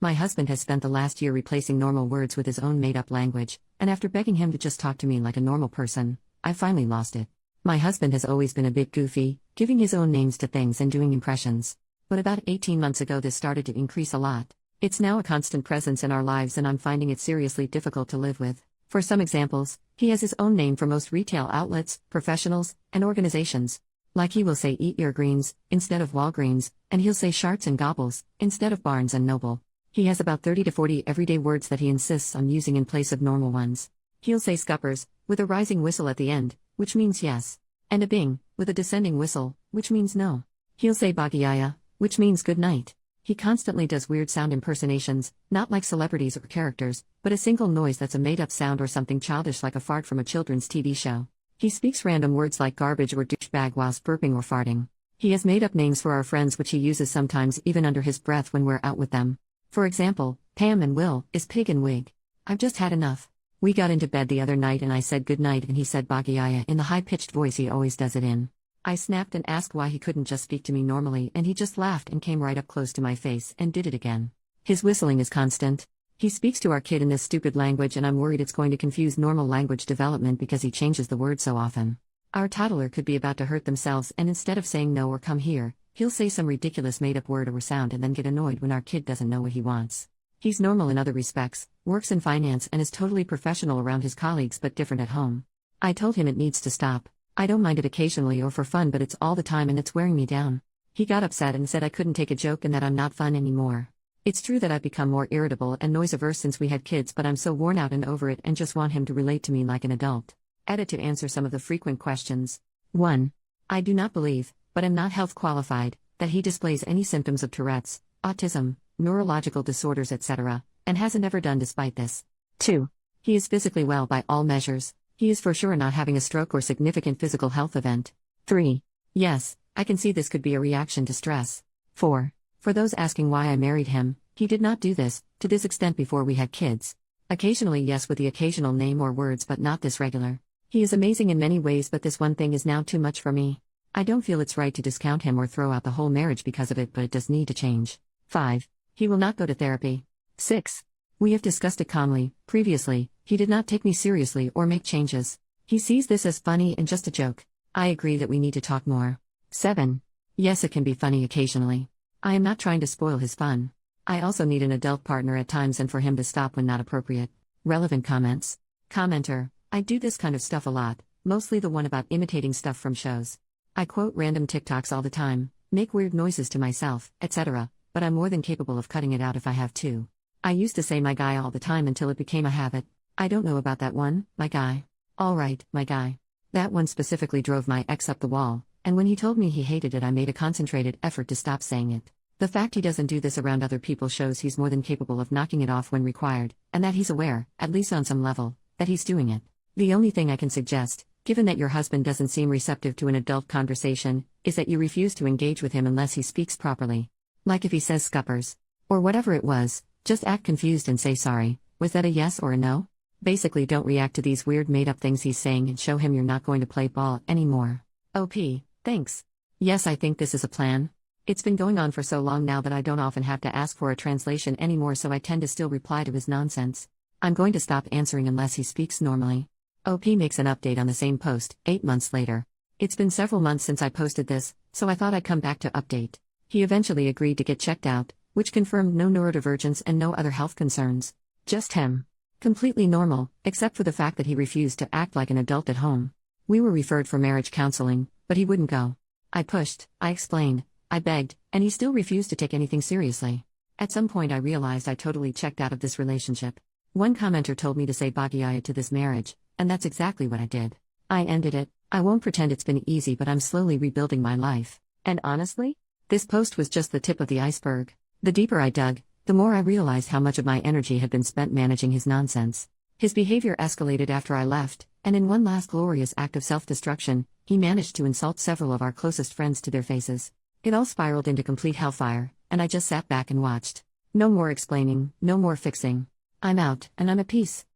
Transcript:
My husband has spent the last year replacing normal words with his own made-up language, and after begging him to just talk to me like a normal person, I finally lost it. My husband has always been a bit goofy, giving his own names to things and doing impressions. But about 18 months ago this started to increase a lot. It's now a constant presence in our lives and I'm finding it seriously difficult to live with. For some examples, he has his own name for most retail outlets, professionals, and organizations. Like he will say Eat Your Greens, instead of Walgreens, and he'll say Sharts and Gobbles, instead of Barnes and Noble. He has about 30 to 40 everyday words that he insists on using in place of normal ones. He'll say Scuppers, with a rising whistle at the end, which means yes. And a Bing, with a descending whistle, which means no. He'll say Bagayaya, which means good night. He constantly does weird sound impersonations, not like celebrities or characters, but a single noise that's a made-up sound or something childish like a fart from a children's TV show. He speaks random words like garbage or douchebag whilst burping or farting. He has made up names for our friends which he uses sometimes even under his breath when we're out with them. For example, Pam and Will is Pig and Wig. I've just had enough. We got into bed the other night and I said good night and he said Bagayaya in the high-pitched voice he always does it in. I snapped and asked why he couldn't just speak to me normally and he just laughed and came right up close to my face and did it again. His whistling is constant. He speaks to our kid in this stupid language and I'm worried it's going to confuse normal language development because he changes the word so often. Our toddler could be about to hurt themselves and instead of saying no or come here, he'll say some ridiculous made-up word or sound and then get annoyed when our kid doesn't know what he wants. He's normal in other respects, works in finance and is totally professional around his colleagues but different at home. I told him it needs to stop. I don't mind it occasionally or for fun but it's all the time and it's wearing me down. He got upset and said I couldn't take a joke and that I'm not fun anymore. It's true that I've become more irritable and noise-averse since we had kids but I'm so worn out and over it and just want him to relate to me like an adult. Added to answer some of the frequent questions. 1. I do not believe, but am not health qualified, that he displays any symptoms of Tourette's, autism, neurological disorders etc., and hasn't ever done despite this. 2. He is physically well by all measures. He is for sure not having a stroke or significant physical health event. 3. Yes, I can see this could be a reaction to stress. 4. For those asking why I married him, he did not do this, to this extent before we had kids. Occasionally yes with the occasional name or words but not this regular. He is amazing in many ways but this one thing is now too much for me. I don't feel it's right to discount him or throw out the whole marriage because of it but it does need to change. 5. He will not go to therapy. 6. We have discussed it calmly. Previously, he did not take me seriously or make changes. He sees this as funny and just a joke. I agree that we need to talk more. 7. Yes, it can be funny occasionally. I am not trying to spoil his fun. I also need an adult partner at times and for him to stop when not appropriate. Relevant comments. Commenter, I do this kind of stuff a lot, mostly the one about imitating stuff from shows. I quote random TikToks all the time, make weird noises to myself, etc., but I'm more than capable of cutting it out if I have to. I used to say my guy all the time until it became a habit. I don't know about that one, my guy. Alright, my guy. That one specifically drove my ex up the wall, and when he told me he hated it I made a concentrated effort to stop saying it. The fact he doesn't do this around other people shows he's more than capable of knocking it off when required, and that he's aware, at least on some level, that he's doing it. The only thing I can suggest, given that your husband doesn't seem receptive to an adult conversation, is that you refuse to engage with him unless he speaks properly. Like if he says Scuppers, or whatever it was, just act confused and say sorry. Was that a yes or a no? Basically don't react to these weird made-up things he's saying and show him you're not going to play ball anymore. OP, thanks. Yes, I think this is a plan. It's been going on for so long now that I don't often have to ask for a translation anymore so I tend to still reply to his nonsense. I'm going to stop answering unless he speaks normally. OP makes an update on the same post, 8 months later. It's been several months since I posted this, so I thought I'd come back to update. He eventually agreed to get checked out, which confirmed no neurodivergence and no other health concerns. Just him. Completely normal, except for the fact that he refused to act like an adult at home. We were referred for marriage counseling, but he wouldn't go. I pushed, I explained, I begged, and he still refused to take anything seriously. At some point I realized I totally checked out of this relationship. One commenter told me to say Bagayaya to this marriage, and that's exactly what I did. I ended it. I won't pretend it's been easy but I'm slowly rebuilding my life. And honestly, this post was just the tip of the iceberg. The deeper I dug, the more I realized how much of my energy had been spent managing his nonsense. His behavior escalated after I left, and in one last glorious act of self-destruction, he managed to insult several of our closest friends to their faces. It all spiraled into complete hellfire, and I just sat back and watched. No more explaining, no more fixing. I'm out, and I'm at peace.